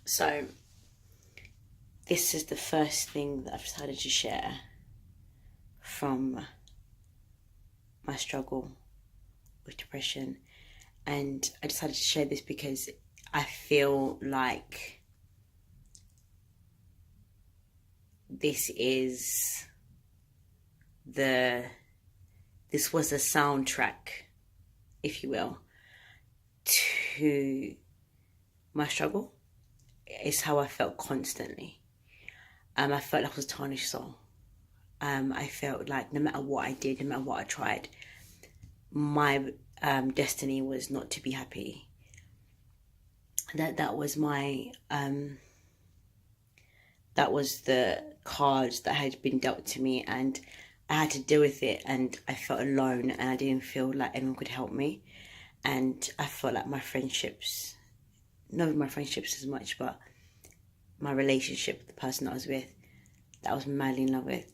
So this is the first thing that I've decided to share from my struggle with depression. And I decided to share this because I feel like this was the soundtrack, if you will, to my struggle. It's how I felt constantly. I felt like I was a tarnished soul. I felt like no matter what I did, no matter what I tried, my destiny was not to be happy. That was my that was the cards that had been dealt to me, and I had to deal with it. And I felt alone, and I didn't feel like anyone could help me. And I felt like my friendships, not my friendships as much, but my relationship with the person that I was with, that I was madly in love with,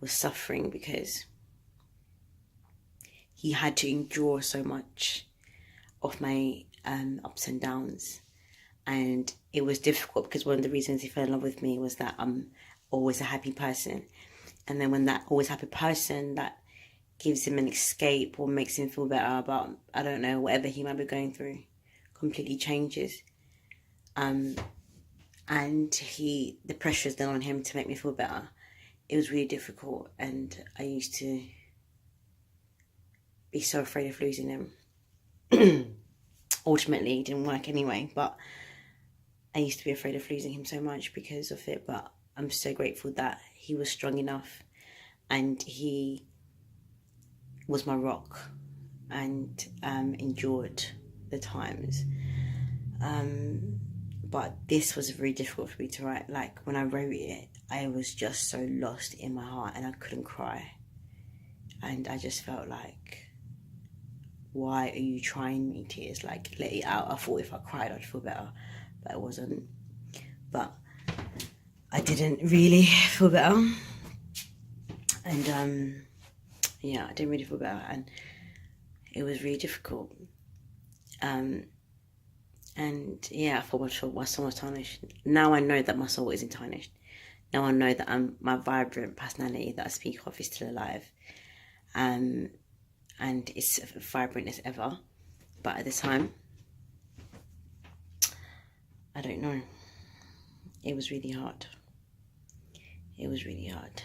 was suffering because he had to endure so much of my ups and downs. And it was difficult because one of the reasons he fell in love with me was that I'm always a happy person. And then when that always happy person that gives him an escape or makes him feel better about, I don't know, whatever he might be going through, completely changes. And the pressure is then on him to make me feel better. It was really difficult, and I used to be so afraid of losing him. Ultimately, it didn't work anyway, but I used to be afraid of losing him so much because of it. But I'm so grateful that he was strong enough, and he was my rock, and endured the times. But this was very difficult for me to write. Like, when I wrote it, I was just so lost in my heart, and I couldn't cry. And I just felt like, why are you trying me, tears? Like, let it out. I thought if I cried, I'd feel better, but it wasn't. But I didn't really feel better. And yeah, I didn't really feel better, and it was really difficult. And yeah, I thought my soul was tarnished. Now I know that my soul isn't tarnished. Now I know that my vibrant personality that I speak of is still alive. And it's vibrant as ever. But at the time, I don't know. It was really hard. It was really hard.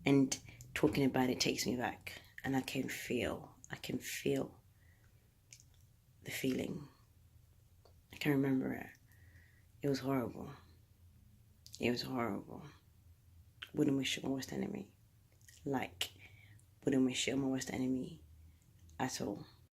And talking about it takes me back. And I can feel the feeling. I can remember it. It was horrible. It was horrible. Wouldn't wish it on my worst enemy. Like, wouldn't wish it on my worst enemy at all.